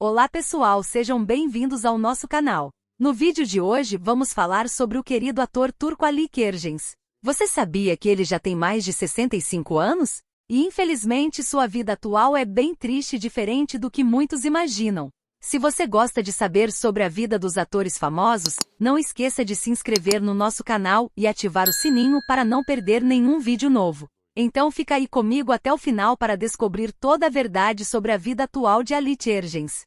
Olá pessoal, sejam bem-vindos ao nosso canal. No vídeo de hoje vamos falar sobre o querido ator turco Ali Kergens. Você sabia que ele já tem mais de 65 anos? E infelizmente sua vida atual é bem triste e diferente do que muitos imaginam. Se você gosta de saber sobre a vida dos atores famosos, não esqueça de se inscrever no nosso canal e ativar o sininho para não perder nenhum vídeo novo. Então fica aí comigo até o final para descobrir toda a verdade sobre a vida atual de Ali Kergens.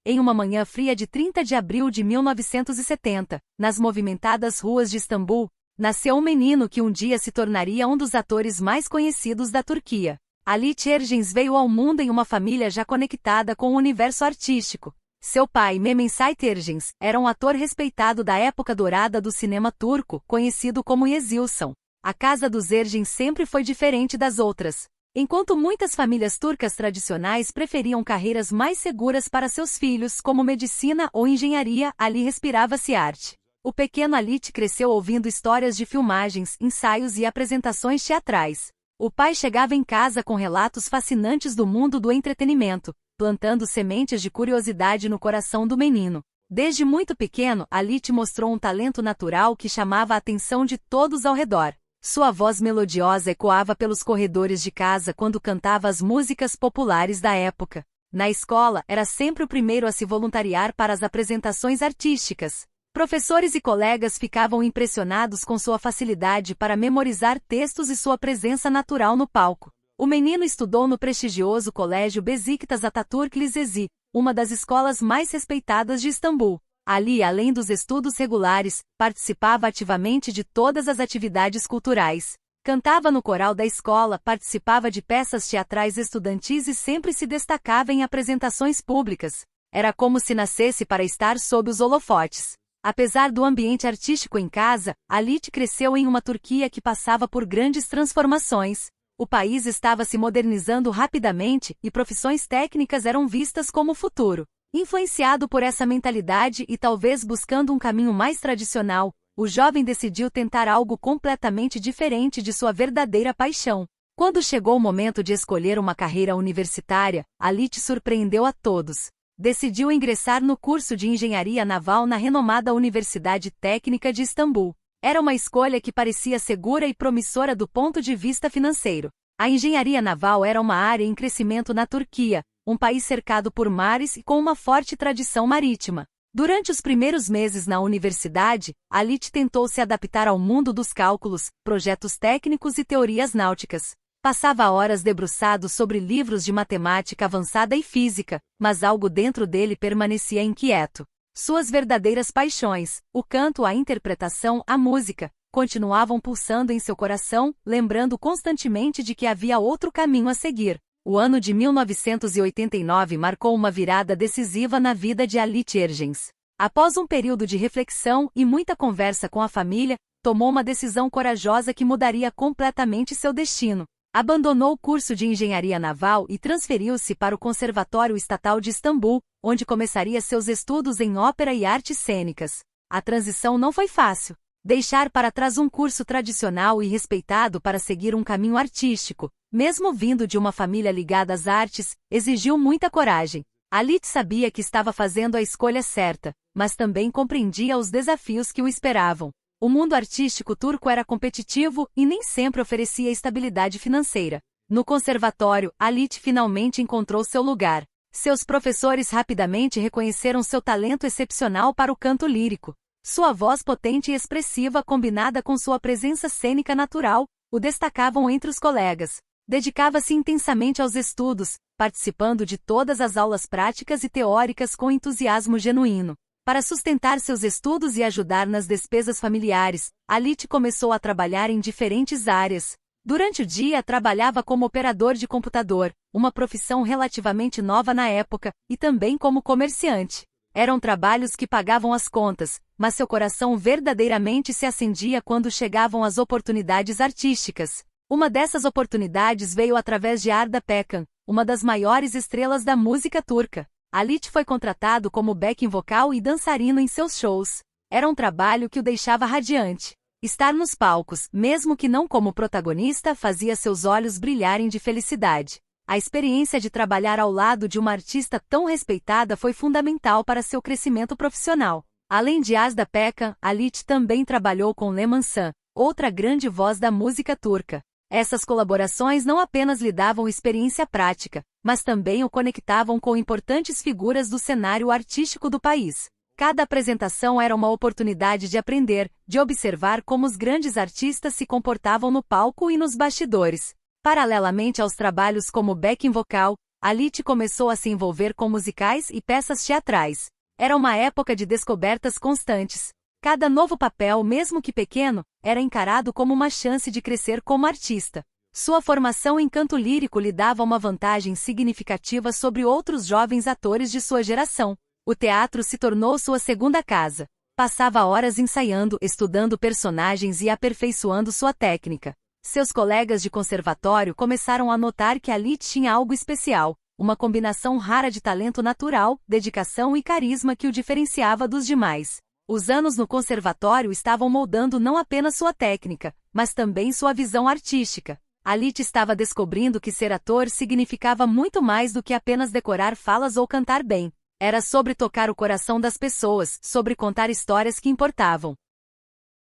Em uma manhã fria de 30 de abril de 1970, nas movimentadas ruas de Istambul, nasceu um menino que um dia se tornaria um dos atores mais conhecidos da Turquia. Ali Kergens veio ao mundo em uma família já conectada com o universo artístico. Seu pai, Mehmet Kergens, era um ator respeitado da época dourada do cinema turco, conhecido como Yeşilçam. A casa dos Ergens sempre foi diferente das outras. Enquanto muitas famílias turcas tradicionais preferiam carreiras mais seguras para seus filhos, como medicina ou engenharia, ali respirava-se arte. O pequeno Halit cresceu ouvindo histórias de filmagens, ensaios e apresentações teatrais. O pai chegava em casa com relatos fascinantes do mundo do entretenimento, plantando sementes de curiosidade no coração do menino. Desde muito pequeno, Halit mostrou um talento natural que chamava a atenção de todos ao redor. Sua voz melodiosa ecoava pelos corredores de casa quando cantava as músicas populares da época. Na escola, era sempre o primeiro a se voluntariar para as apresentações artísticas. Professores e colegas ficavam impressionados com sua facilidade para memorizar textos e sua presença natural no palco. O menino estudou no prestigioso colégio Beşiktaş Atatürk Lisesi, uma das escolas mais respeitadas de Istambul. Ali, além dos estudos regulares, participava ativamente de todas as atividades culturais. Cantava no coral da escola, participava de peças teatrais estudantis e sempre se destacava em apresentações públicas. Era como se nascesse para estar sob os holofotes. Apesar do ambiente artístico em casa, Halit cresceu em uma Turquia que passava por grandes transformações. O país estava se modernizando rapidamente e profissões técnicas eram vistas como futuro. Influenciado por essa mentalidade e talvez buscando um caminho mais tradicional, o jovem decidiu tentar algo completamente diferente de sua verdadeira paixão. Quando chegou o momento de escolher uma carreira universitária, Halit surpreendeu a todos. Decidiu ingressar no curso de engenharia naval na renomada Universidade Técnica de Istambul. Era uma escolha que parecia segura e promissora do ponto de vista financeiro. A engenharia naval era uma área em crescimento na Turquia, um país cercado por mares e com uma forte tradição marítima. Durante os primeiros meses na universidade, Halit tentou se adaptar ao mundo dos cálculos, projetos técnicos e teorias náuticas. Passava horas debruçado sobre livros de matemática avançada e física, mas algo dentro dele permanecia inquieto. Suas verdadeiras paixões, o canto, a interpretação, a música, continuavam pulsando em seu coração, lembrando constantemente de que havia outro caminho a seguir. O ano de 1989 marcou uma virada decisiva na vida de Ali Kergens. Após um período de reflexão e muita conversa com a família, tomou uma decisão corajosa que mudaria completamente seu destino. Abandonou o curso de engenharia naval e transferiu-se para o Conservatório Estatal de Istambul, onde começaria seus estudos em ópera e artes cênicas. A transição não foi fácil. Deixar para trás um curso tradicional e respeitado para seguir um caminho artístico, mesmo vindo de uma família ligada às artes, exigiu muita coragem. Halit sabia que estava fazendo a escolha certa, mas também compreendia os desafios que o esperavam. O mundo artístico turco era competitivo e nem sempre oferecia estabilidade financeira. No conservatório, Halit finalmente encontrou seu lugar. Seus professores rapidamente reconheceram seu talento excepcional para o canto lírico. Sua voz potente e expressiva combinada com sua presença cênica natural, o destacavam entre os colegas. Dedicava-se intensamente aos estudos, participando de todas as aulas práticas e teóricas com entusiasmo genuíno. Para sustentar seus estudos e ajudar nas despesas familiares, Halit começou a trabalhar em diferentes áreas. Durante o dia trabalhava como operador de computador, uma profissão relativamente nova na época, e também como comerciante. Eram trabalhos que pagavam as contas, mas seu coração verdadeiramente se acendia quando chegavam as oportunidades artísticas. Uma dessas oportunidades veio através de Arda Pekan, uma das maiores estrelas da música turca. Halit foi contratado como backing vocal e dançarino em seus shows. Era um trabalho que o deixava radiante. Estar nos palcos, mesmo que não como protagonista, fazia seus olhos brilharem de felicidade. A experiência de trabalhar ao lado de uma artista tão respeitada foi fundamental para seu crescimento profissional. Além de Ajda Pekkan, Halit também trabalhou com Leman San, outra grande voz da música turca. Essas colaborações não apenas lhe davam experiência prática, mas também o conectavam com importantes figuras do cenário artístico do país. Cada apresentação era uma oportunidade de aprender, de observar como os grandes artistas se comportavam no palco e nos bastidores. Paralelamente aos trabalhos como backing vocal, Halit começou a se envolver com musicais e peças teatrais. Era uma época de descobertas constantes. Cada novo papel, mesmo que pequeno, era encarado como uma chance de crescer como artista. Sua formação em canto lírico lhe dava uma vantagem significativa sobre outros jovens atores de sua geração. O teatro se tornou sua segunda casa. Passava horas ensaiando, estudando personagens e aperfeiçoando sua técnica. Seus colegas de conservatório começaram a notar que Halit tinha algo especial, uma combinação rara de talento natural, dedicação e carisma que o diferenciava dos demais. Os anos no conservatório estavam moldando não apenas sua técnica, mas também sua visão artística. Halit estava descobrindo que ser ator significava muito mais do que apenas decorar falas ou cantar bem. Era sobre tocar o coração das pessoas, sobre contar histórias que importavam.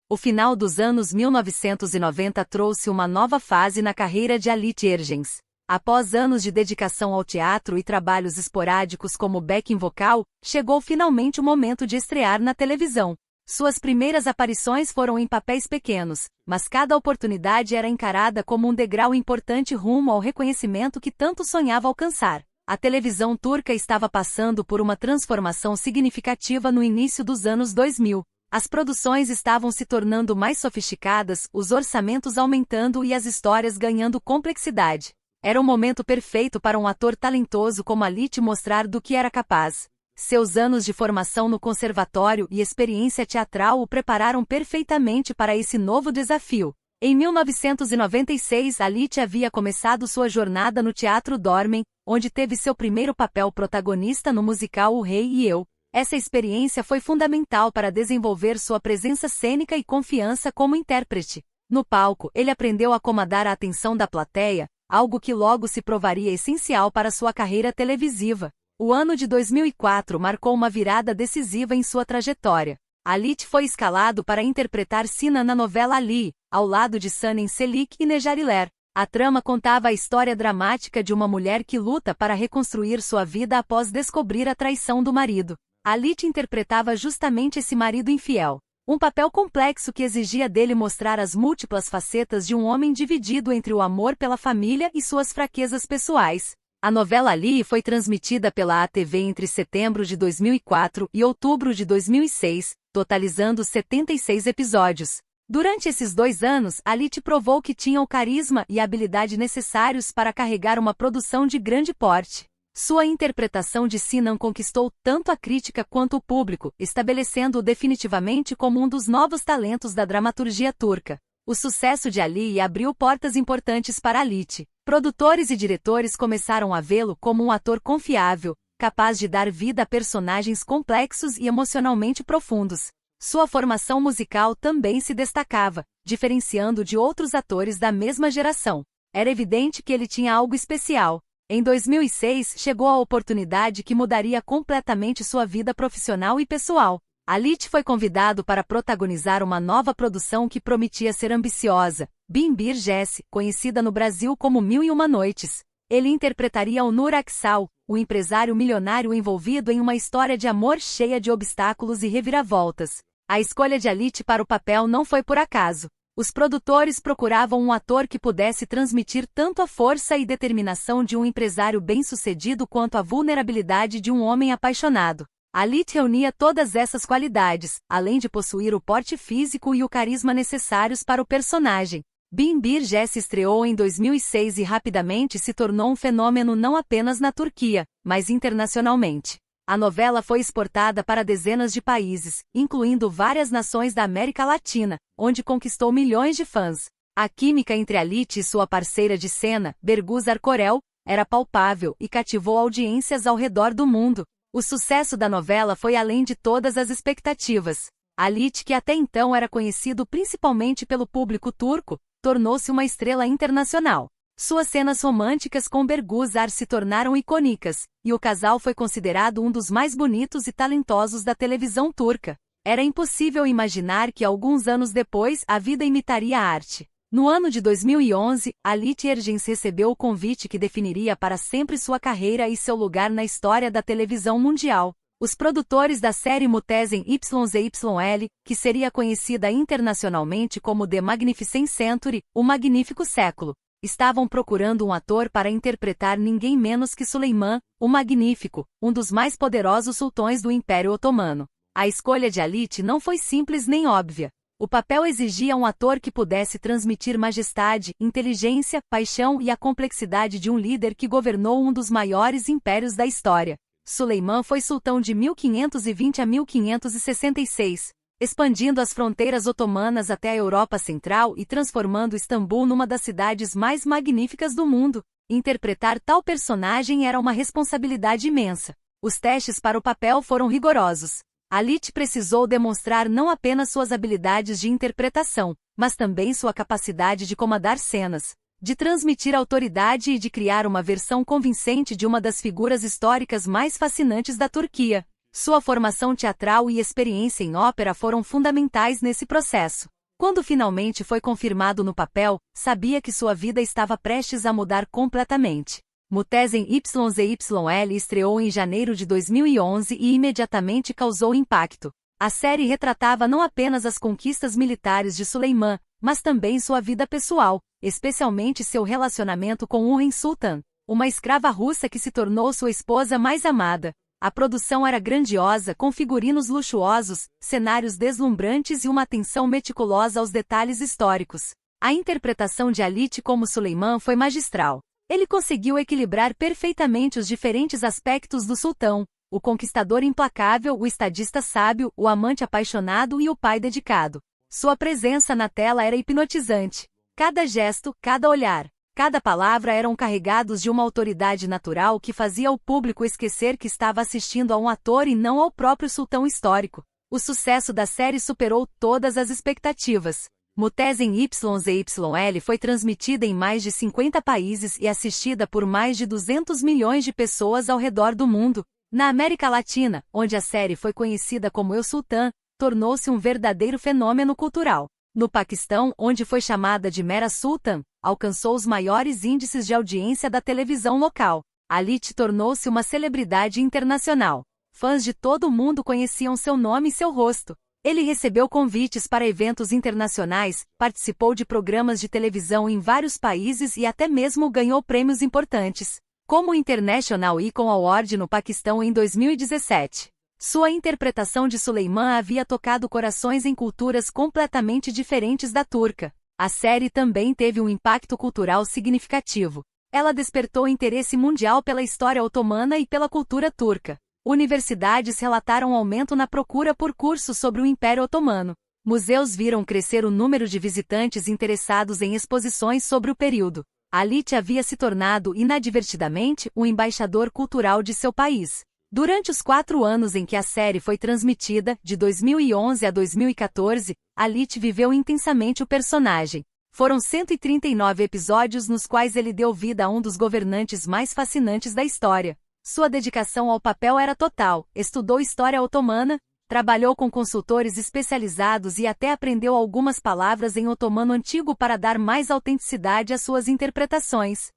O final dos anos 1990 trouxe uma nova fase na carreira de Halit Ergenç. Após anos de dedicação ao teatro e trabalhos esporádicos como backing vocal, chegou finalmente o momento de estrear na televisão. Suas primeiras aparições foram em papéis pequenos, mas cada oportunidade era encarada como um degrau importante rumo ao reconhecimento que tanto sonhava alcançar. A televisão turca estava passando por uma transformação significativa no início dos anos 2000. As produções estavam se tornando mais sofisticadas, os orçamentos aumentando e as histórias ganhando complexidade. Era o momento perfeito para um ator talentoso como Halit mostrar do que era capaz. Seus anos de formação no conservatório e experiência teatral o prepararam perfeitamente para esse novo desafio. Em 1996, Halit havia começado sua jornada no Teatro Dormen, onde teve seu primeiro papel protagonista no musical O Rei e Eu. Essa experiência foi fundamental para desenvolver sua presença cênica e confiança como intérprete. No palco, ele aprendeu a comandar a atenção da plateia, algo que logo se provaria essencial para sua carreira televisiva. O ano de 2004 marcou uma virada decisiva em sua trajetória. Halit foi escalado para interpretar Sinan na novela Ali, ao lado de Sanem Çelik e Necar İler. A trama contava a história dramática de uma mulher que luta para reconstruir sua vida após descobrir a traição do marido. Halit interpretava justamente esse marido infiel. Um papel complexo que exigia dele mostrar as múltiplas facetas de um homem dividido entre o amor pela família e suas fraquezas pessoais. A novela Ali foi transmitida pela ATV entre setembro de 2004 e outubro de 2006, totalizando 76 episódios. Durante esses 2 anos, Halit provou que tinha o carisma e a habilidade necessários para carregar uma produção de grande porte. Sua interpretação de Sinan conquistou tanto a crítica quanto o público, estabelecendo-o definitivamente como um dos novos talentos da dramaturgia turca. O sucesso de Ali abriu portas importantes para Halit. Produtores e diretores começaram a vê-lo como um ator confiável, capaz de dar vida a personagens complexos e emocionalmente profundos. Sua formação musical também se destacava, diferenciando de outros atores da mesma geração. Era evidente que ele tinha algo especial. Em 2006, chegou a oportunidade que mudaria completamente sua vida profissional e pessoal. Halit foi convidado para protagonizar uma nova produção que prometia ser ambiciosa, Bin Bir Gece, conhecida no Brasil como Mil e Uma Noites. Ele interpretaria o Nur Aksal, o empresário milionário envolvido em uma história de amor cheia de obstáculos e reviravoltas. A escolha de Halit para o papel não foi por acaso. Os produtores procuravam um ator que pudesse transmitir tanto a força e determinação de um empresário bem-sucedido quanto a vulnerabilidade de um homem apaixonado. Halit reunia todas essas qualidades, além de possuir o porte físico e o carisma necessários para o personagem. Bin Bir Gece estreou em 2006 e rapidamente se tornou um fenômeno não apenas na Turquia, mas internacionalmente. A novela foi exportada para dezenas de países, incluindo várias nações da América Latina, onde conquistou milhões de fãs. A química entre Halit e sua parceira de cena, Bergüzar Korel, era palpável e cativou audiências ao redor do mundo. O sucesso da novela foi além de todas as expectativas. Halit, que até então era conhecido principalmente pelo público turco, tornou-se uma estrela internacional. Suas cenas românticas com Bergüzar se tornaram icônicas, e o casal foi considerado um dos mais bonitos e talentosos da televisão turca. Era impossível imaginar que alguns anos depois a vida imitaria a arte. No ano de 2011, Halit Ergenç recebeu o convite que definiria para sempre sua carreira e seu lugar na história da televisão mundial. Os produtores da série Muhteşem Yüzyıl, que seria conhecida internacionalmente como The Magnificent Century, o Magnífico Século, estavam procurando um ator para interpretar ninguém menos que Süleyman, o Magnífico, um dos mais poderosos sultões do Império Otomano. A escolha de Halit não foi simples nem óbvia. O papel exigia um ator que pudesse transmitir majestade, inteligência, paixão e a complexidade de um líder que governou um dos maiores impérios da história. Süleyman foi sultão de 1520 a 1566, expandindo as fronteiras otomanas até a Europa Central e transformando Istambul numa das cidades mais magníficas do mundo. Interpretar tal personagem era uma responsabilidade imensa. Os testes para o papel foram rigorosos. Halit precisou demonstrar não apenas suas habilidades de interpretação, mas também sua capacidade de comandar cenas, de transmitir autoridade e de criar uma versão convincente de uma das figuras históricas mais fascinantes da Turquia. Sua formação teatral e experiência em ópera foram fundamentais nesse processo. Quando finalmente foi confirmado no papel, sabia que sua vida estava prestes a mudar completamente. Muhteşem Yüzyıl estreou em janeiro de 2011 e imediatamente causou impacto. A série retratava não apenas as conquistas militares de Süleyman, mas também sua vida pessoal, especialmente seu relacionamento com Hürrem Sultan, uma escrava russa que se tornou sua esposa mais amada. A produção era grandiosa, com figurinos luxuosos, cenários deslumbrantes e uma atenção meticulosa aos detalhes históricos. A interpretação de Halit como Süleyman foi magistral. Ele conseguiu equilibrar perfeitamente os diferentes aspectos do sultão: o conquistador implacável, o estadista sábio, o amante apaixonado e o pai dedicado. Sua presença na tela era hipnotizante. Cada gesto, cada olhar, cada palavra eram carregados de uma autoridade natural que fazia o público esquecer que estava assistindo a um ator e não ao próprio sultão histórico. O sucesso da série superou todas as expectativas. Muhteşem Yüzyıl foi transmitida em mais de 50 países e assistida por mais de 200 milhões de pessoas ao redor do mundo. Na América Latina, onde a série foi conhecida como Eu Sultan, tornou-se um verdadeiro fenômeno cultural. No Paquistão, onde foi chamada de Mera Sultan, alcançou os maiores índices de audiência da televisão local. Halit tornou-se uma celebridade internacional. Fãs de todo o mundo conheciam seu nome e seu rosto. Ele recebeu convites para eventos internacionais, participou de programas de televisão em vários países e até mesmo ganhou prêmios importantes, como o International Icon Award no Paquistão em 2017. Sua interpretação de Süleyman havia tocado corações em culturas completamente diferentes da turca. A série também teve um impacto cultural significativo. Ela despertou interesse mundial pela história otomana e pela cultura turca. Universidades relataram aumento na procura por cursos sobre o Império Otomano. Museus viram crescer o número de visitantes interessados em exposições sobre o período. Halit havia se tornado, inadvertidamente, um embaixador cultural de seu país. Durante os 4 anos em que a série foi transmitida, de 2011 a 2014, Halit viveu intensamente o personagem. Foram 139 episódios nos quais ele deu vida a um dos governantes mais fascinantes da história. Sua dedicação ao papel era total, estudou história otomana, trabalhou com consultores especializados e até aprendeu algumas palavras em otomano antigo para dar mais autenticidade às suas interpretações.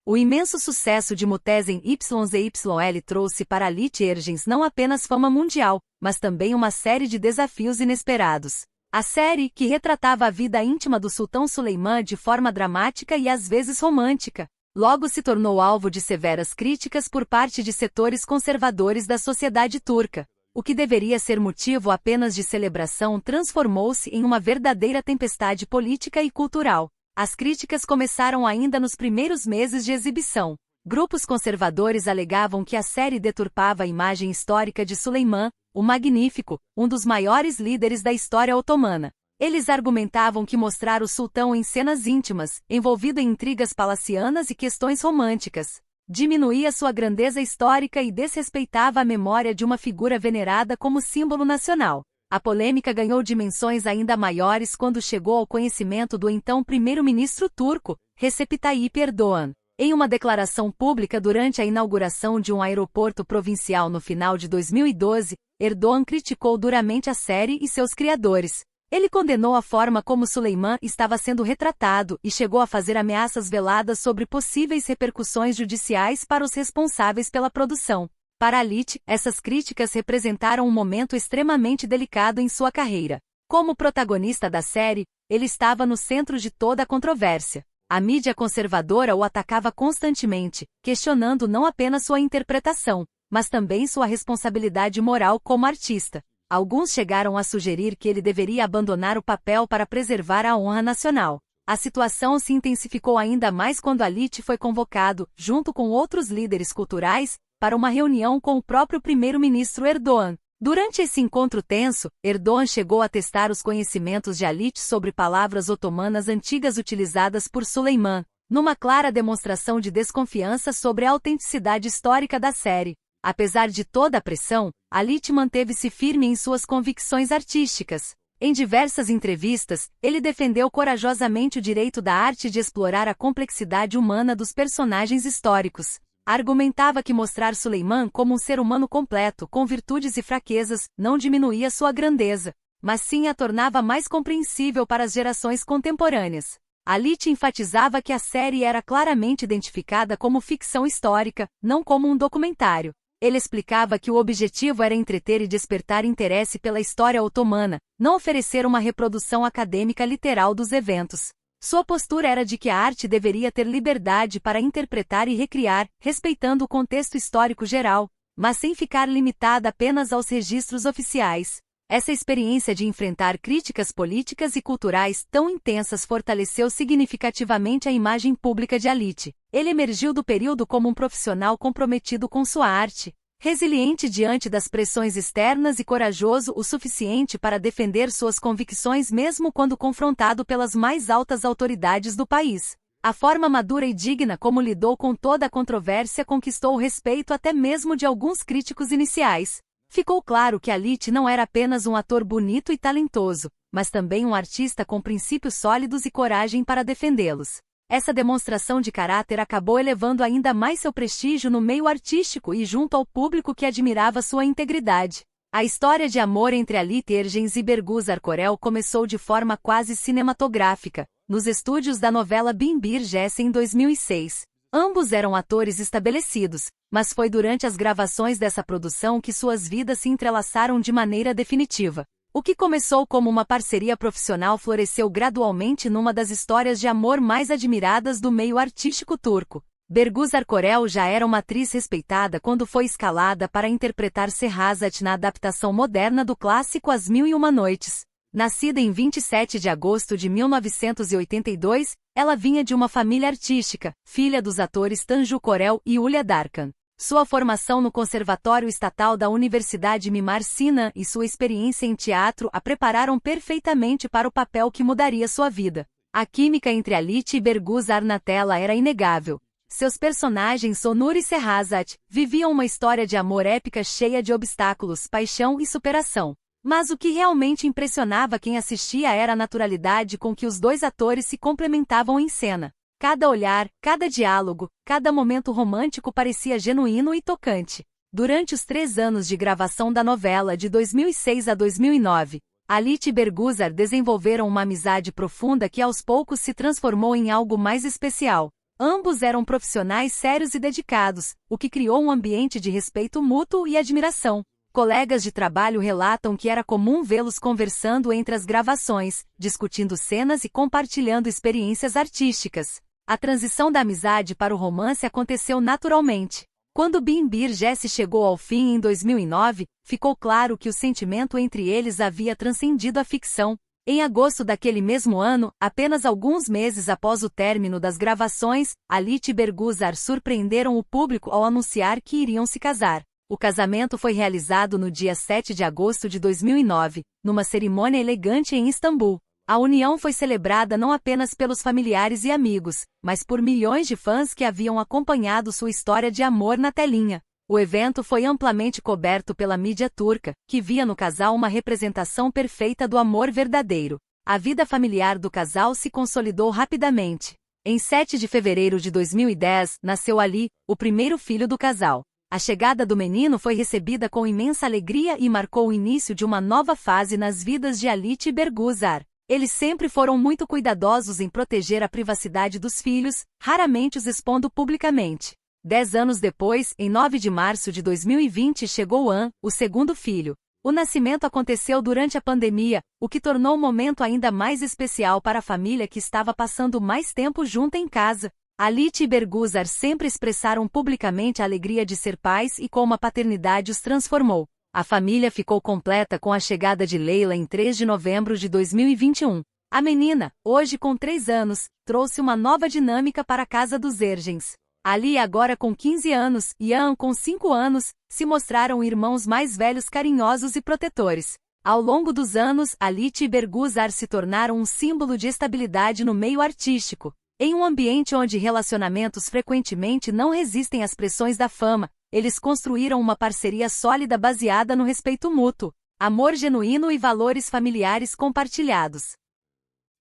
O imenso sucesso de Muhteşem Yüzyıl trouxe para Halit Ergenç não apenas fama mundial, mas também uma série de desafios inesperados. A série, que retratava a vida íntima do sultão Süleyman de forma dramática e às vezes romântica, logo se tornou alvo de severas críticas por parte de setores conservadores da sociedade turca. O que deveria ser motivo apenas de celebração transformou-se em uma verdadeira tempestade política e cultural. As críticas começaram ainda nos primeiros meses de exibição. Grupos conservadores alegavam que a série deturpava a imagem histórica de Süleyman, o Magnífico, um dos maiores líderes da história otomana. Eles argumentavam que mostrar o sultão em cenas íntimas, envolvido em intrigas palacianas e questões românticas, diminuía sua grandeza histórica e desrespeitava a memória de uma figura venerada como símbolo nacional. A polêmica ganhou dimensões ainda maiores quando chegou ao conhecimento do então primeiro-ministro turco, Recep Tayyip Erdoğan. Em uma declaração pública durante a inauguração de um aeroporto provincial no final de 2012, Erdoğan criticou duramente a série e seus criadores. Ele condenou a forma como Süleyman estava sendo retratado e chegou a fazer ameaças veladas sobre possíveis repercussões judiciais para os responsáveis pela produção. Para Halit, essas críticas representaram um momento extremamente delicado em sua carreira. Como protagonista da série, ele estava no centro de toda a controvérsia. A mídia conservadora o atacava constantemente, questionando não apenas sua interpretação, mas também sua responsabilidade moral como artista. Alguns chegaram a sugerir que ele deveria abandonar o papel para preservar a honra nacional. A situação se intensificou ainda mais quando Halit foi convocado, junto com outros líderes culturais, para uma reunião com o próprio primeiro-ministro Erdoğan. Durante esse encontro tenso, Erdoğan chegou a testar os conhecimentos de Halit sobre palavras otomanas antigas utilizadas por Süleyman, numa clara demonstração de desconfiança sobre a autenticidade histórica da série. Apesar de toda a pressão, Halit manteve-se firme em suas convicções artísticas. Em diversas entrevistas, ele defendeu corajosamente o direito da arte de explorar a complexidade humana dos personagens históricos. Argumentava que mostrar Süleyman como um ser humano completo, com virtudes e fraquezas, não diminuía sua grandeza, mas sim a tornava mais compreensível para as gerações contemporâneas. Halit enfatizava que a série era claramente identificada como ficção histórica, não como um documentário. Ele explicava que o objetivo era entreter e despertar interesse pela história otomana, não oferecer uma reprodução acadêmica literal dos eventos. Sua postura era de que a arte deveria ter liberdade para interpretar e recriar, respeitando o contexto histórico geral, mas sem ficar limitada apenas aos registros oficiais. Essa experiência de enfrentar críticas políticas e culturais tão intensas fortaleceu significativamente a imagem pública de Halit. Ele emergiu do período como um profissional comprometido com sua arte, resiliente diante das pressões externas e corajoso o suficiente para defender suas convicções mesmo quando confrontado pelas mais altas autoridades do país. A forma madura e digna como lidou com toda a controvérsia conquistou o respeito até mesmo de alguns críticos iniciais. Ficou claro que Halit não era apenas um ator bonito e talentoso, mas também um artista com princípios sólidos e coragem para defendê-los. Essa demonstração de caráter acabou elevando ainda mais seu prestígio no meio artístico e junto ao público que admirava sua integridade. A história de amor entre Halit Ergenç e Birgüzar Korel começou de forma quase cinematográfica, nos estúdios da novela Bin Bir Gece em 2006. Ambos eram atores estabelecidos, mas foi durante as gravações dessa produção que suas vidas se entrelaçaram de maneira definitiva. O que começou como uma parceria profissional floresceu gradualmente numa das histórias de amor mais admiradas do meio artístico turco. Birgüzar Korel já era uma atriz respeitada quando foi escalada para interpretar Şehrazat na adaptação moderna do clássico As Mil e Uma Noites. Nascida em 27 de agosto de 1982, ela vinha de uma família artística, filha dos atores Tanju Korel e Hülya Darkan. Sua formação no Conservatório Estatal da Universidade Mimar Sinan e sua experiência em teatro a prepararam perfeitamente para o papel que mudaria sua vida. A química entre Halit e Birgüzar na tela era inegável. Seus personagens Sonur e Şehrazat viviam uma história de amor épica cheia de obstáculos, paixão e superação. Mas o que realmente impressionava quem assistia era a naturalidade com que os dois atores se complementavam em cena. Cada olhar, cada diálogo, cada momento romântico parecia genuíno e tocante. Durante os 3 anos de gravação da novela de 2006 a 2009, Halit e Birgüzar desenvolveram uma amizade profunda que aos poucos se transformou em algo mais especial. Ambos eram profissionais sérios e dedicados, o que criou um ambiente de respeito mútuo e admiração. Colegas de trabalho relatam que era comum vê-los conversando entre as gravações, discutindo cenas e compartilhando experiências artísticas. A transição da amizade para o romance aconteceu naturalmente. Quando Bin Bir Gece chegou ao fim em 2009, ficou claro que o sentimento entre eles havia transcendido a ficção. Em agosto daquele mesmo ano, apenas alguns meses após o término das gravações, Halit e Birgüzar surpreenderam o público ao anunciar que iriam se casar. O casamento foi realizado no dia 7 de agosto de 2009, numa cerimônia elegante em Istambul. A união foi celebrada não apenas pelos familiares e amigos, mas por milhões de fãs que haviam acompanhado sua história de amor na telinha. O evento foi amplamente coberto pela mídia turca, que via no casal uma representação perfeita do amor verdadeiro. A vida familiar do casal se consolidou rapidamente. Em 7 de fevereiro de 2010, nasceu Ali, o primeiro filho do casal. A chegada do menino foi recebida com imensa alegria e marcou o início de uma nova fase nas vidas de Alit e Bergüzar. Eles sempre foram muito cuidadosos em proteger a privacidade dos filhos, raramente os expondo publicamente. 10 anos depois, em 9 de março de 2020, chegou An, o segundo filho. O nascimento aconteceu durante a pandemia, o que tornou o momento ainda mais especial para a família que estava passando mais tempo junta em casa. Alit e Bergüzar sempre expressaram publicamente a alegria de ser pais e como a paternidade os transformou. A família ficou completa com a chegada de Leila em 3 de novembro de 2021. A menina, hoje com 3 anos, trouxe uma nova dinâmica para a casa dos Ergens. Ali, agora com 15 anos, e An com 5 anos, se mostraram irmãos mais velhos carinhosos e protetores. Ao longo dos anos, Alit e Bergüzar se tornaram um símbolo de estabilidade no meio artístico. Em um ambiente onde relacionamentos frequentemente não resistem às pressões da fama, eles construíram uma parceria sólida baseada no respeito mútuo, amor genuíno e valores familiares compartilhados.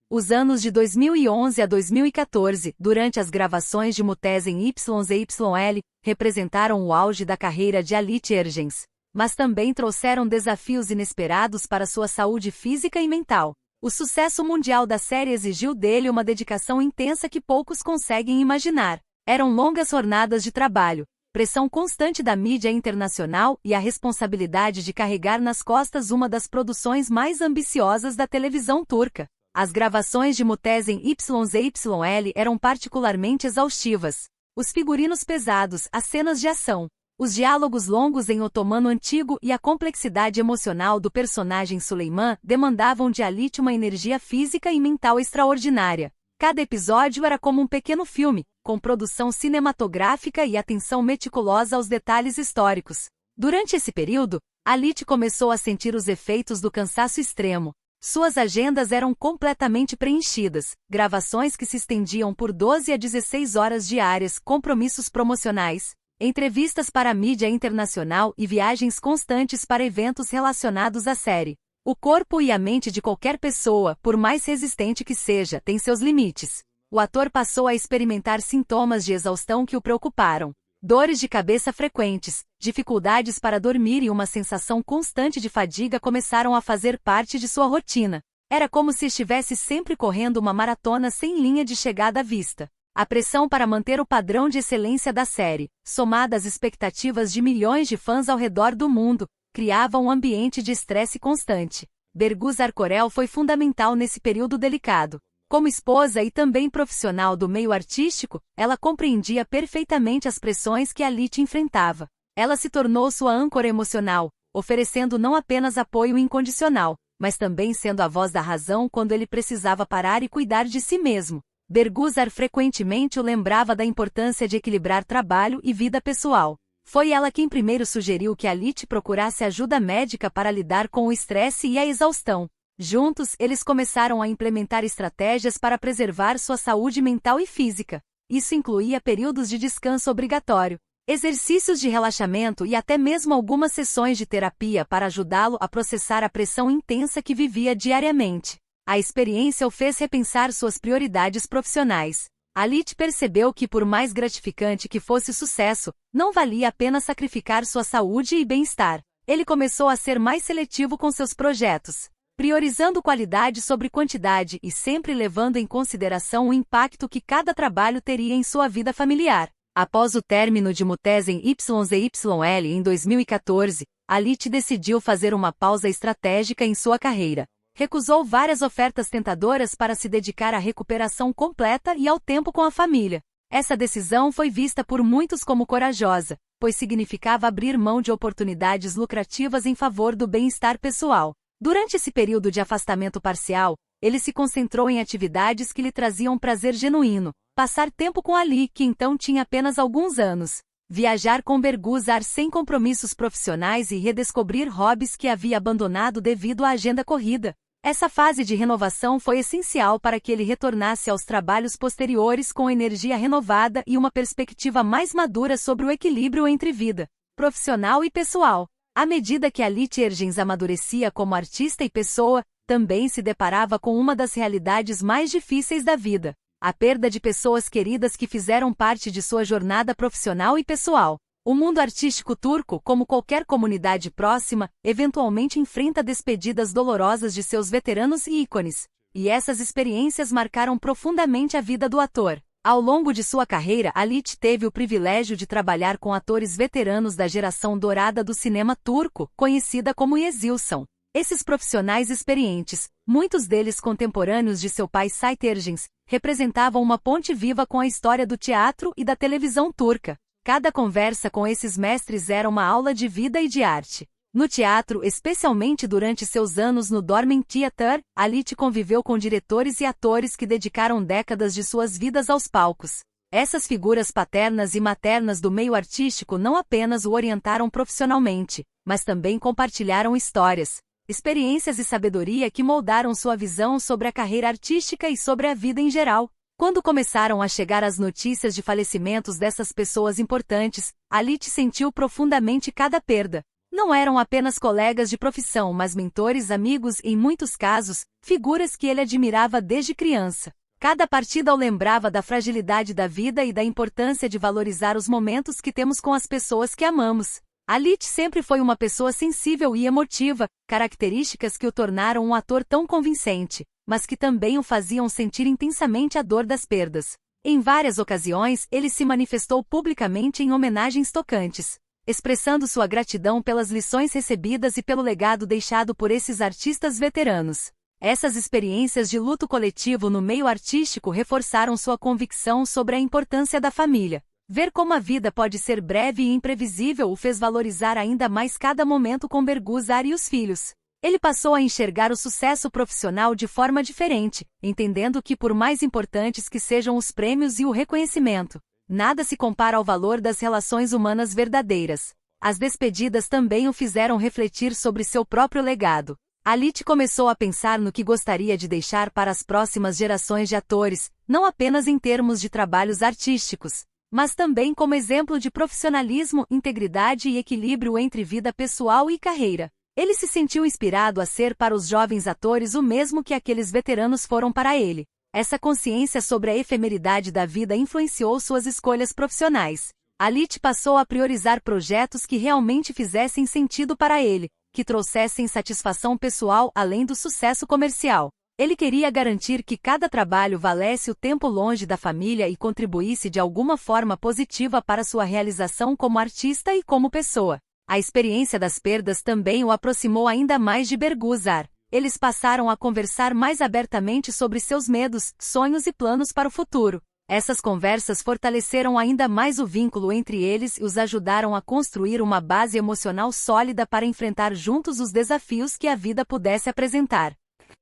Os anos de 2011 a 2014, durante as gravações de Müttesen Yz e YL, representaram o auge da carreira de Alit Ergens, mas também trouxeram desafios inesperados para sua saúde física e mental. O sucesso mundial da série exigiu dele uma dedicação intensa que poucos conseguem imaginar. Eram longas jornadas de trabalho, pressão constante da mídia internacional e a responsabilidade de carregar nas costas uma das produções mais ambiciosas da televisão turca. As gravações de Müttesen Yz e YL eram particularmente exaustivas. Os figurinos pesados, as cenas de ação, os diálogos longos em otomano antigo e a complexidade emocional do personagem Süleyman demandavam de Alit uma energia física e mental extraordinária. Cada episódio era como um pequeno filme, com produção cinematográfica e atenção meticulosa aos detalhes históricos. Durante esse período, Alit começou a sentir os efeitos do cansaço extremo. Suas agendas eram completamente preenchidas, gravações que se estendiam por 12 a 16 horas diárias, compromissos promocionais, entrevistas para a mídia internacional e viagens constantes para eventos relacionados à série. O corpo e a mente de qualquer pessoa, por mais resistente que seja, têm seus limites. O ator passou a experimentar sintomas de exaustão que o preocuparam. Dores de cabeça frequentes, dificuldades para dormir e uma sensação constante de fadiga começaram a fazer parte de sua rotina. Era como se estivesse sempre correndo uma maratona sem linha de chegada à vista. A pressão para manter o padrão de excelência da série, somada às expectativas de milhões de fãs ao redor do mundo, criava um ambiente de estresse constante. Bergüzar Korel foi fundamental nesse período delicado. Como esposa e também profissional do meio artístico, ela compreendia perfeitamente as pressões que Alit enfrentava. Ela se tornou sua âncora emocional, oferecendo não apenas apoio incondicional, mas também sendo a voz da razão quando ele precisava parar e cuidar de si mesmo. Bergüzar frequentemente o lembrava da importância de equilibrar trabalho e vida pessoal. Foi ela quem primeiro sugeriu que Alit procurasse ajuda médica para lidar com o estresse e a exaustão. Juntos, eles começaram a implementar estratégias para preservar sua saúde mental e física. Isso incluía períodos de descanso obrigatório, exercícios de relaxamento e até mesmo algumas sessões de terapia para ajudá-lo a processar a pressão intensa que vivia diariamente. A experiência o fez repensar suas prioridades profissionais. Alit percebeu que, por mais gratificante que fosse o sucesso, não valia a pena sacrificar sua saúde e bem-estar. Ele começou a ser mais seletivo com seus projetos, priorizando qualidade sobre quantidade e sempre levando em consideração o impacto que cada trabalho teria em sua vida familiar. Após o término de Müttesen Yz e YL em 2014, Alit decidiu fazer uma pausa estratégica em sua carreira. Recusou várias ofertas tentadoras para se dedicar à recuperação completa e ao tempo com a família. Essa decisão foi vista por muitos como corajosa, pois significava abrir mão de oportunidades lucrativas em favor do bem-estar pessoal. Durante esse período de afastamento parcial, ele se concentrou em atividades que lhe traziam prazer genuíno. Passar tempo com Ali, que então tinha apenas alguns anos. Viajar com Bergüzar sem compromissos profissionais e redescobrir hobbies que havia abandonado devido à agenda corrida. Essa fase de renovação foi essencial para que ele retornasse aos trabalhos posteriores com energia renovada e uma perspectiva mais madura sobre o equilíbrio entre vida profissional e pessoal. À medida que Alit Ergens amadurecia como artista e pessoa, também se deparava com uma das realidades mais difíceis da vida: a perda de pessoas queridas que fizeram parte de sua jornada profissional e pessoal. O mundo artístico turco, como qualquer comunidade próxima, eventualmente enfrenta despedidas dolorosas de seus veteranos e ícones, e essas experiências marcaram profundamente a vida do ator. Ao longo de sua carreira, Alit teve o privilégio de trabalhar com atores veteranos da geração dourada do cinema turco, conhecida como Yeşilçam. Esses profissionais experientes, muitos deles contemporâneos de seu pai Sait Ergens, representavam uma ponte viva com a história do teatro e da televisão turca. Cada conversa com esses mestres era uma aula de vida e de arte. No teatro, especialmente durante seus anos no Dormen Theater, Alit conviveu com diretores e atores que dedicaram décadas de suas vidas aos palcos. Essas figuras paternas e maternas do meio artístico não apenas o orientaram profissionalmente, mas também compartilharam histórias, experiências e sabedoria que moldaram sua visão sobre a carreira artística e sobre a vida em geral. Quando começaram a chegar as notícias de falecimentos dessas pessoas importantes, Alit sentiu profundamente cada perda. Não eram apenas colegas de profissão, mas mentores, amigos e, em muitos casos, figuras que ele admirava desde criança. Cada partida o lembrava da fragilidade da vida e da importância de valorizar os momentos que temos com as pessoas que amamos. Alit sempre foi uma pessoa sensível e emotiva, características que o tornaram um ator tão convincente, mas que também o faziam sentir intensamente a dor das perdas. Em várias ocasiões, ele se manifestou publicamente em homenagens tocantes, expressando sua gratidão pelas lições recebidas e pelo legado deixado por esses artistas veteranos. Essas experiências de luto coletivo no meio artístico reforçaram sua convicção sobre a importância da família. Ver como a vida pode ser breve e imprevisível o fez valorizar ainda mais cada momento com Bergüzar e os filhos. Ele passou a enxergar o sucesso profissional de forma diferente, entendendo que, por mais importantes que sejam os prêmios e o reconhecimento, nada se compara ao valor das relações humanas verdadeiras. As despedidas também o fizeram refletir sobre seu próprio legado. Alit começou a pensar no que gostaria de deixar para as próximas gerações de atores, não apenas em termos de trabalhos artísticos, mas também como exemplo de profissionalismo, integridade e equilíbrio entre vida pessoal e carreira. Ele se sentiu inspirado a ser para os jovens atores o mesmo que aqueles veteranos foram para ele. Essa consciência sobre a efemeridade da vida influenciou suas escolhas profissionais. Alit passou a priorizar projetos que realmente fizessem sentido para ele, que trouxessem satisfação pessoal além do sucesso comercial. Ele queria garantir que cada trabalho valesse o tempo longe da família e contribuísse de alguma forma positiva para sua realização como artista e como pessoa. A experiência das perdas também o aproximou ainda mais de Bergüzar. Eles passaram a conversar mais abertamente sobre seus medos, sonhos e planos para o futuro. Essas conversas fortaleceram ainda mais o vínculo entre eles e os ajudaram a construir uma base emocional sólida para enfrentar juntos os desafios que a vida pudesse apresentar.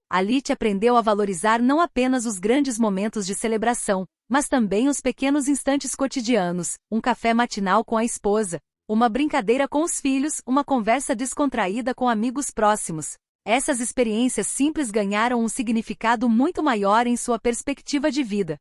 Alit aprendeu a valorizar não apenas os grandes momentos de celebração, mas também os pequenos instantes cotidianos, um café matinal com a esposa, uma brincadeira com os filhos, uma conversa descontraída com amigos próximos. Essas experiências simples ganharam um significado muito maior em sua perspectiva de vida.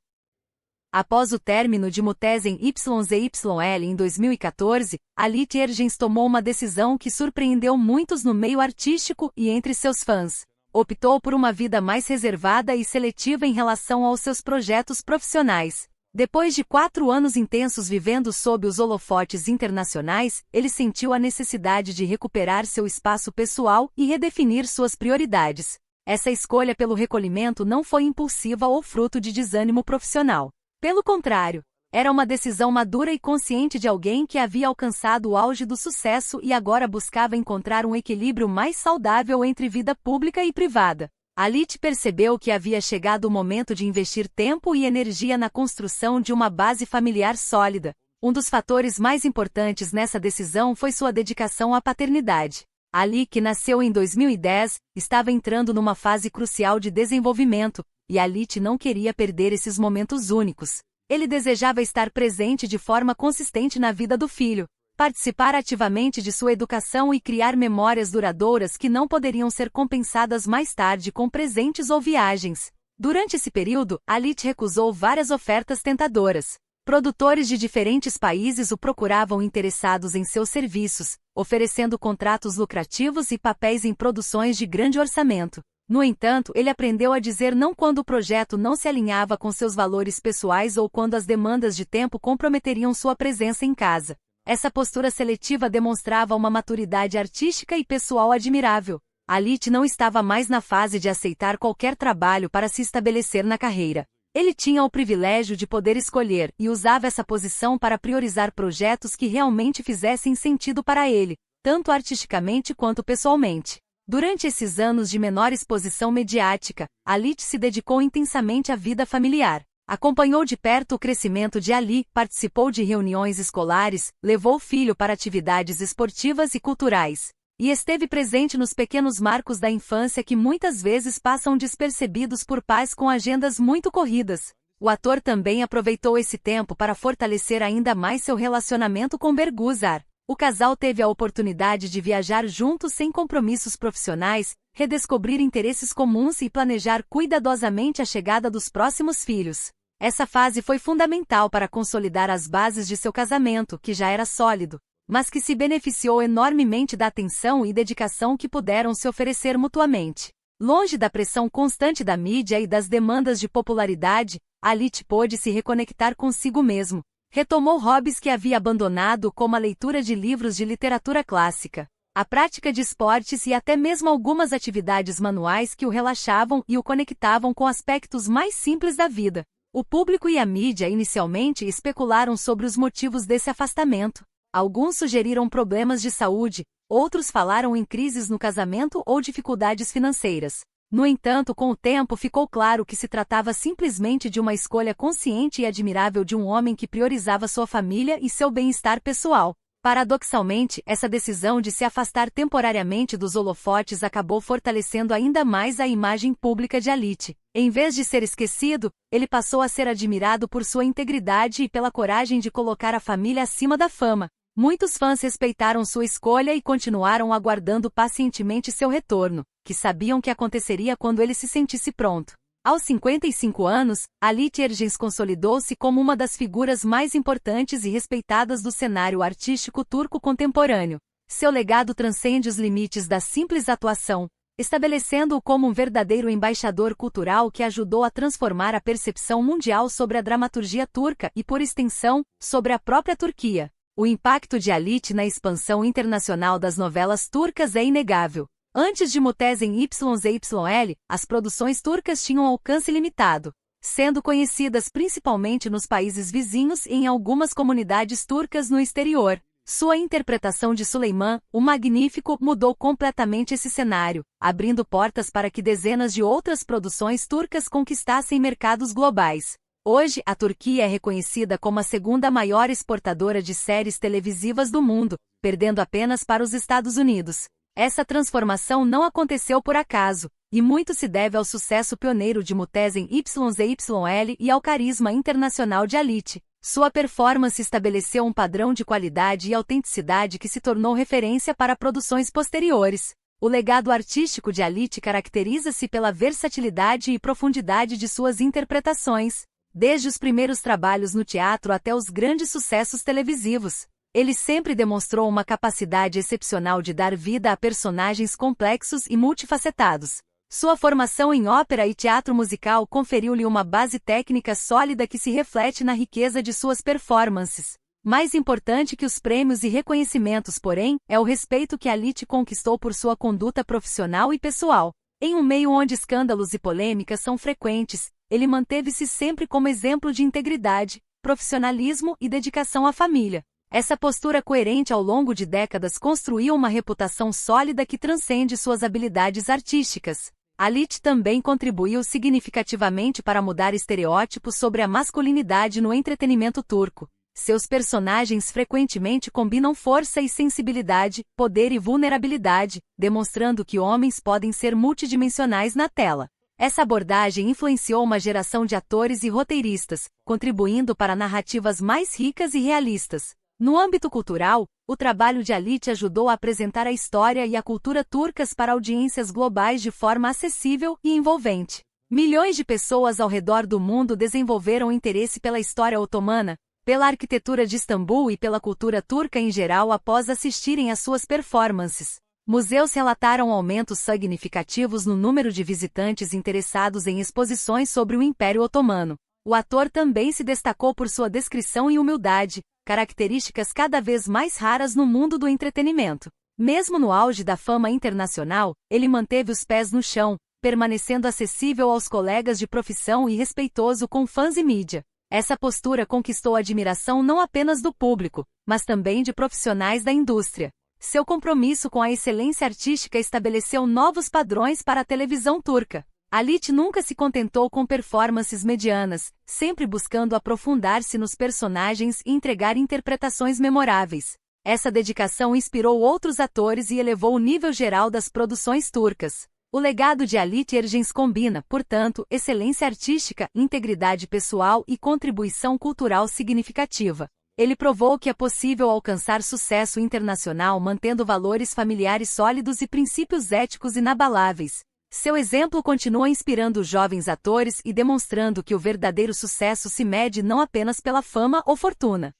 Após o término de Müttesen YZYL em 2014, Alit Ergens tomou uma decisão que surpreendeu muitos no meio artístico e entre seus fãs. Optou por uma vida mais reservada e seletiva em relação aos seus projetos profissionais. Depois de 4 anos intensos vivendo sob os holofotes internacionais, ele sentiu a necessidade de recuperar seu espaço pessoal e redefinir suas prioridades. Essa escolha pelo recolhimento não foi impulsiva ou fruto de desânimo profissional. Pelo contrário, era uma decisão madura e consciente de alguém que havia alcançado o auge do sucesso e agora buscava encontrar um equilíbrio mais saudável entre vida pública e privada. Alit percebeu que havia chegado o momento de investir tempo e energia na construção de uma base familiar sólida. Um dos fatores mais importantes nessa decisão foi sua dedicação à paternidade. Ali, que nasceu em 2010, estava entrando numa fase crucial de desenvolvimento, e Alit não queria perder esses momentos únicos. Ele desejava estar presente de forma consistente na vida do filho, participar ativamente de sua educação e criar memórias duradouras que não poderiam ser compensadas mais tarde com presentes ou viagens. Durante esse período, Alit recusou várias ofertas tentadoras. Produtores de diferentes países o procuravam interessados em seus serviços, oferecendo contratos lucrativos e papéis em produções de grande orçamento. No entanto, ele aprendeu a dizer não quando o projeto não se alinhava com seus valores pessoais ou quando as demandas de tempo comprometeriam sua presença em casa. Essa postura seletiva demonstrava uma maturidade artística e pessoal admirável. Alit não estava mais na fase de aceitar qualquer trabalho para se estabelecer na carreira. Ele tinha o privilégio de poder escolher e usava essa posição para priorizar projetos que realmente fizessem sentido para ele, tanto artisticamente quanto pessoalmente. Durante esses anos de menor exposição mediática, Alit se dedicou intensamente à vida familiar. Acompanhou de perto o crescimento de Ali, participou de reuniões escolares, levou o filho para atividades esportivas e culturais, e esteve presente nos pequenos marcos da infância que muitas vezes passam despercebidos por pais com agendas muito corridas. O ator também aproveitou esse tempo para fortalecer ainda mais seu relacionamento com Berguzar. O casal teve a oportunidade de viajar juntos sem compromissos profissionais, redescobrir interesses comuns e planejar cuidadosamente a chegada dos próximos filhos. Essa fase foi fundamental para consolidar as bases de seu casamento, que já era sólido, mas que se beneficiou enormemente da atenção e dedicação que puderam se oferecer mutuamente. Longe da pressão constante da mídia e das demandas de popularidade, Alit pôde se reconectar consigo mesmo. Retomou hobbies que havia abandonado, como a leitura de livros de literatura clássica, a prática de esportes e até mesmo algumas atividades manuais que o relaxavam e o conectavam com aspectos mais simples da vida. O público e a mídia inicialmente especularam sobre os motivos desse afastamento. Alguns sugeriram problemas de saúde, outros falaram em crises no casamento ou dificuldades financeiras. No entanto, com o tempo ficou claro que se tratava simplesmente de uma escolha consciente e admirável de um homem que priorizava sua família e seu bem-estar pessoal. Paradoxalmente, essa decisão de se afastar temporariamente dos holofotes acabou fortalecendo ainda mais a imagem pública de Alit. Em vez de ser esquecido, ele passou a ser admirado por sua integridade e pela coragem de colocar a família acima da fama. Muitos fãs respeitaram sua escolha e continuaram aguardando pacientemente seu retorno, que sabiam que aconteceria quando ele se sentisse pronto. Aos 55 anos, Alit Ergens consolidou-se como uma das figuras mais importantes e respeitadas do cenário artístico turco contemporâneo. Seu legado transcende os limites da simples atuação, estabelecendo-o como um verdadeiro embaixador cultural que ajudou a transformar a percepção mundial sobre a dramaturgia turca e, por extensão, sobre a própria Turquia. O impacto de Alit na expansão internacional das novelas turcas é inegável. Antes de Muhteşem YZYL, as produções turcas tinham alcance limitado, sendo conhecidas principalmente nos países vizinhos e em algumas comunidades turcas no exterior. Sua interpretação de Süleyman, o Magnífico, mudou completamente esse cenário, abrindo portas para que dezenas de outras produções turcas conquistassem mercados globais. Hoje, a Turquia é reconhecida como a segunda maior exportadora de séries televisivas do mundo, perdendo apenas para os Estados Unidos. Essa transformação não aconteceu por acaso, e muito se deve ao sucesso pioneiro de Muhteşem YZYL e ao carisma internacional de Alit. Sua performance estabeleceu um padrão de qualidade e autenticidade que se tornou referência para produções posteriores. O legado artístico de Alit caracteriza-se pela versatilidade e profundidade de suas interpretações. Desde os primeiros trabalhos no teatro até os grandes sucessos televisivos, ele sempre demonstrou uma capacidade excepcional de dar vida a personagens complexos e multifacetados. Sua formação em ópera e teatro musical conferiu-lhe uma base técnica sólida que se reflete na riqueza de suas performances. Mais importante que os prêmios e reconhecimentos, porém, é o respeito que Alit conquistou por sua conduta profissional e pessoal. Em um meio onde escândalos e polêmicas são frequentes, ele manteve-se sempre como exemplo de integridade, profissionalismo e dedicação à família. Essa postura coerente ao longo de décadas construiu uma reputação sólida que transcende suas habilidades artísticas. Alit também contribuiu significativamente para mudar estereótipos sobre a masculinidade no entretenimento turco. Seus personagens frequentemente combinam força e sensibilidade, poder e vulnerabilidade, demonstrando que homens podem ser multidimensionais na tela. Essa abordagem influenciou uma geração de atores e roteiristas, contribuindo para narrativas mais ricas e realistas. No âmbito cultural, o trabalho de Alit ajudou a apresentar a história e a cultura turcas para audiências globais de forma acessível e envolvente. Milhões de pessoas ao redor do mundo desenvolveram interesse pela história otomana, pela arquitetura de Istambul e pela cultura turca em geral após assistirem às suas performances. Museus relataram aumentos significativos no número de visitantes interessados em exposições sobre o Império Otomano. O ator também se destacou por sua descrição e humildade, características cada vez mais raras no mundo do entretenimento. Mesmo no auge da fama internacional, ele manteve os pés no chão, permanecendo acessível aos colegas de profissão e respeitoso com fãs e mídia. Essa postura conquistou a admiração não apenas do público, mas também de profissionais da indústria. Seu compromisso com a excelência artística estabeleceu novos padrões para a televisão turca. Halit nunca se contentou com performances medianas, sempre buscando aprofundar-se nos personagens e entregar interpretações memoráveis. Essa dedicação inspirou outros atores e elevou o nível geral das produções turcas. O legado de Halit Ergenç combina, portanto, excelência artística, integridade pessoal e contribuição cultural significativa. Ele provou que é possível alcançar sucesso internacional mantendo valores familiares sólidos e princípios éticos inabaláveis. Seu exemplo continua inspirando jovens atores e demonstrando que o verdadeiro sucesso se mede não apenas pela fama ou fortuna.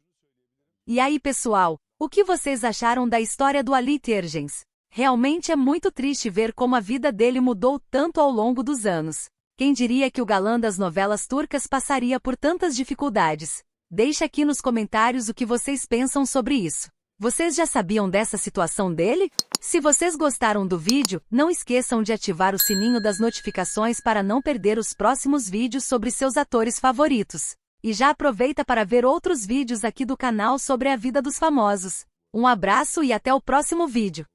E aí, pessoal, o que vocês acharam da história do Halit Ergenç? Realmente é muito triste ver como a vida dele mudou tanto ao longo dos anos. Quem diria que o galã das novelas turcas passaria por tantas dificuldades? Deixe aqui nos comentários o que vocês pensam sobre isso. Vocês já sabiam dessa situação dele? Se vocês gostaram do vídeo, não esqueçam de ativar o sininho das notificações para não perder os próximos vídeos sobre seus atores favoritos. E já aproveita para ver outros vídeos aqui do canal sobre a vida dos famosos. Um abraço e até o próximo vídeo.